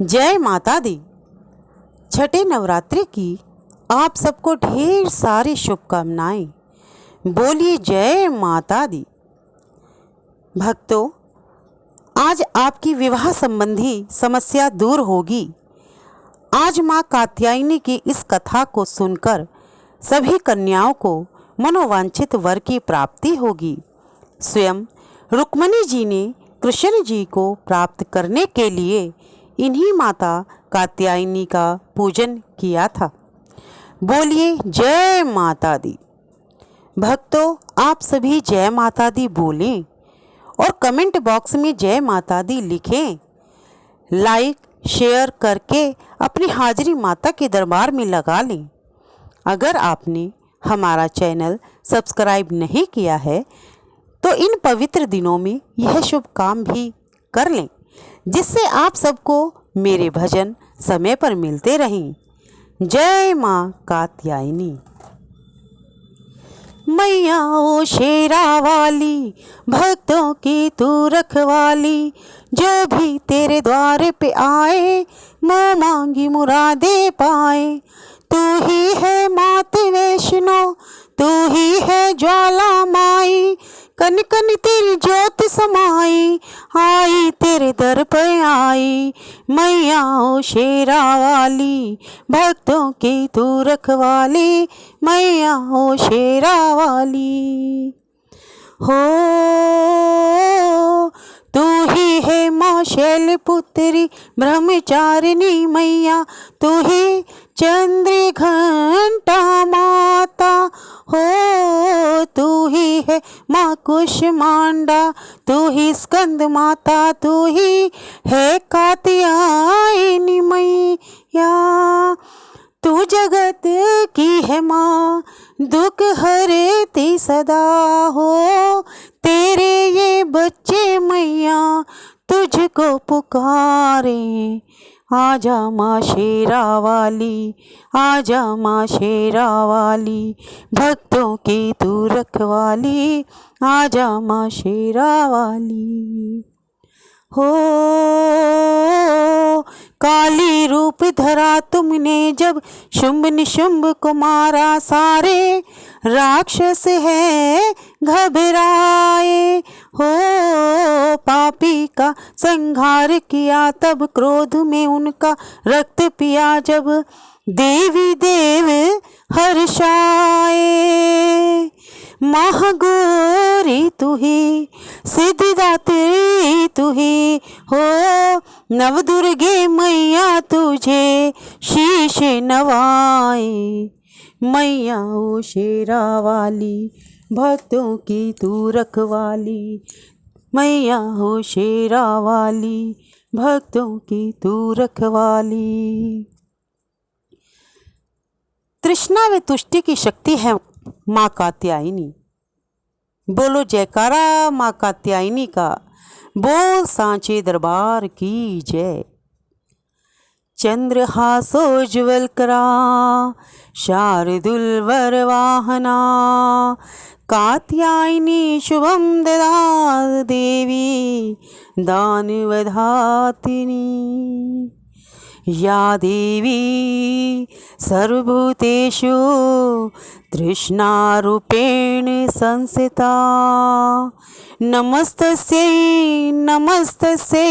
जय माता दी। छठे नवरात्रि की आप सबको ढेर सारी शुभकामनाएं। बोलिए जय माता दी। भक्तों, आज आपकी विवाह संबंधी समस्या दूर होगी। आज माँ कात्यायनी की इस कथा को सुनकर सभी कन्याओं को मनोवांछित वर की प्राप्ति होगी। स्वयं रुक्मिणी जी ने कृष्ण जी को प्राप्त करने के लिए इन्हीं माता कात्यायनी का पूजन किया था। बोलिए जय माता दी। भक्तों, आप सभी जय माता दी बोलें और कमेंट बॉक्स में जय माता दी लिखें। लाइक शेयर करके अपनी हाजिरी माता के दरबार में लगा लें। अगर आपने हमारा चैनल सब्सक्राइब नहीं किया है तो इन पवित्र दिनों में यह शुभ काम भी कर लें, जिससे आप सबको मेरे भजन समय पर मिलते रहें। जय माँ कात्यायनी। मैया ओ शेरा वाली, भक्तों की तू रखवाली, जो भी तेरे द्वार पे आए मुँह मांगी मुरादे पाए। तू ही है मात वैष्णो, तू ही है ज्वाला माई, कन कन तेरी ज्योत समाई, आई तेरे दर पर आई। मैया ओ शेरा वाली, भक्तों की तू रखवाली, मैया ओ शेरा वाली। हो तू ही है माँ शैलपुत्री ब्रह्मचारिणी मैया, तू ही चंद्र घंटा माता। हो तू ही है माँ कुष्मांडा, तू ही स्कंद माता, तू ही है कात्यायनी मैया। तू जगत की है माँ, दुख हरती सदा। हो तेरे ये बच्चे मैया तुझको पुकारे। आजा माँ शेरा वाली, आजा माँ शेरा वाली, भक्तों की तू रखवाली, आजा माँ शेरा वाली। हो काली रूप धरा तुमने जब शुंभ निशुंभ को मारा, सारे राक्षस है घबराए। हो पापी का संहार किया, तब क्रोध में उनका रक्त पिया, जब देवी देव हर्षाए। महागौरी तू ही, सिद्धिदात्री तू ही, हो नवदुर्गे मैया तुझे शीश नवाए। मैया ओ शेरा वाली, भक्तों की तू रखवाली, मैया हो शेरा वाली, भक्तों की तू रखवाली। तृष्णा व तुष्टि की शक्ति है माँ कात्यायनी। बोलो जयकारा माँ कात्यायनी का, बोल सांचे दरबार की जय। चंद्रहासोज्ज्वल करा शार्दुल वरवाहना, कात्यायनी शुभम ददातु देवी दानवधातिनी। या देवी सर्वभूतेषु तृष्णारूपेण संस्थिता, नमस्तस्यै नमस्तस्यै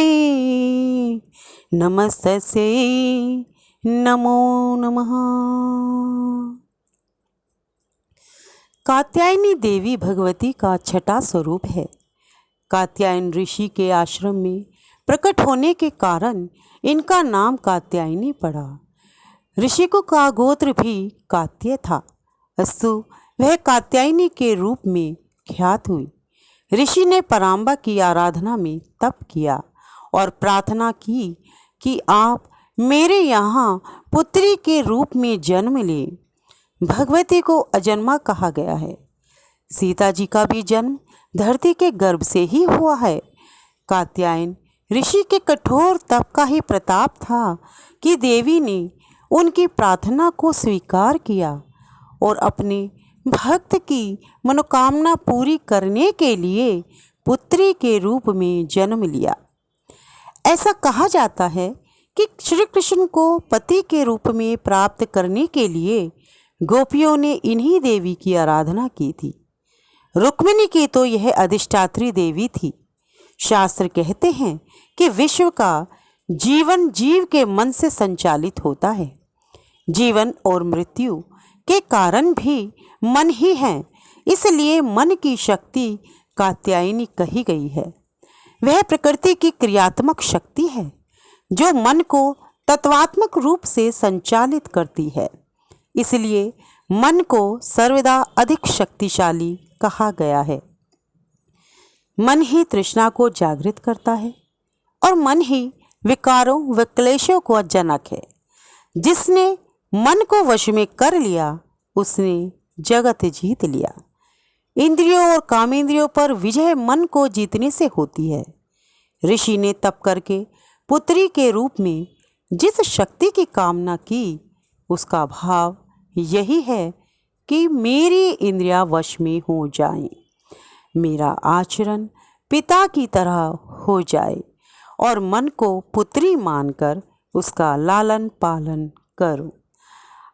नमस्तस्यै नमो नमः। कात्यायनी देवी भगवती का छठा स्वरूप है। कात्यायन ऋषि के आश्रम में प्रकट होने के कारण इनका नाम कात्यायनी पड़ा। ऋषि को का गोत्र भी कात्य था, अस्तु वह कात्यायनी के रूप में ख्यात हुई। ऋषि ने पराम्बा की आराधना में तप किया और प्रार्थना की कि आप मेरे यहाँ पुत्री के रूप में जन्म लें। भगवती को अजन्मा कहा गया है। सीता जी का भी जन्म धरती के गर्भ से ही हुआ है। कात्यायन ऋषि के कठोर तप का ही प्रताप था कि देवी ने उनकी प्रार्थना को स्वीकार किया और अपने भक्त की मनोकामना पूरी करने के लिए पुत्री के रूप में जन्म लिया। ऐसा कहा जाता है कि श्री कृष्ण को पति के रूप में प्राप्त करने के लिए गोपियों ने इन्हीं देवी की आराधना की थी। रुक्मिणी की तो यह अधिष्ठात्री देवी थी। शास्त्र कहते हैं कि विश्व का जीवन जीव के मन से संचालित होता है। जीवन और मृत्यु के कारण भी मन ही है, इसलिए मन की शक्ति कात्यायनी कही गई है। वह प्रकृति की क्रियात्मक शक्ति है जो मन को तत्वात्मक रूप से संचालित करती है। इसलिए मन को सर्वदा अधिक शक्तिशाली कहा गया है। मन ही तृष्णा को जागृत करता है और मन ही विकारों व क्लेशों को जनक है। जिसने मन को वश में कर लिया उसने जगत जीत लिया। इंद्रियों और कामेंद्रियों पर विजय मन को जीतने से होती है। ऋषि ने तप करके पुत्री के रूप में जिस शक्ति की कामना की, उसका भाव यही है कि मेरी इंद्रियां वश में हो जाएं, मेरा आचरण पिता की तरह हो जाए और मन को पुत्री मानकर उसका लालन पालन करूं।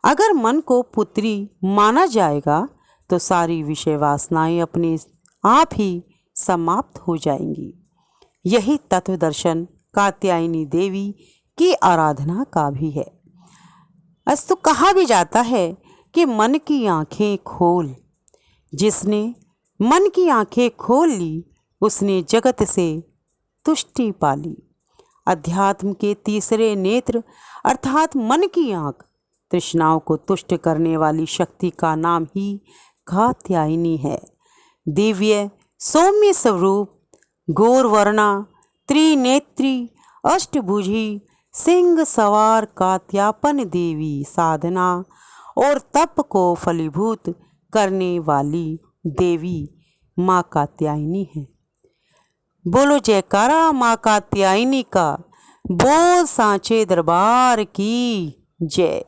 अगर मन को पुत्री माना जाएगा तो सारी विषय वासनाएं अपने आप ही समाप्त हो जाएंगी। यही तत्व दर्शन कात्यायनी देवी की आराधना का भी है। अस्तु कहा भी जाता है कि मन की आंखें खोल। जिसने मन की आंखें खोल ली उसने जगत से तुष्टि पाली। अध्यात्म के तीसरे नेत्र अर्थात मन की आंख तृष्णाओं को तुष्ट करने वाली शक्ति का नाम ही कात्यायनी है। दिव्य सौम्य स्वरूप, गौरवर्णा, त्रिनेत्री, अष्टभुजी, सिंह सवार कात्यापन देवी साधना और तप को फलीभूत करने वाली देवी माँ कात्यायनी है। बोलो जयकारा माँ कात्यायनी का। बोल सांचे दरबार की जय।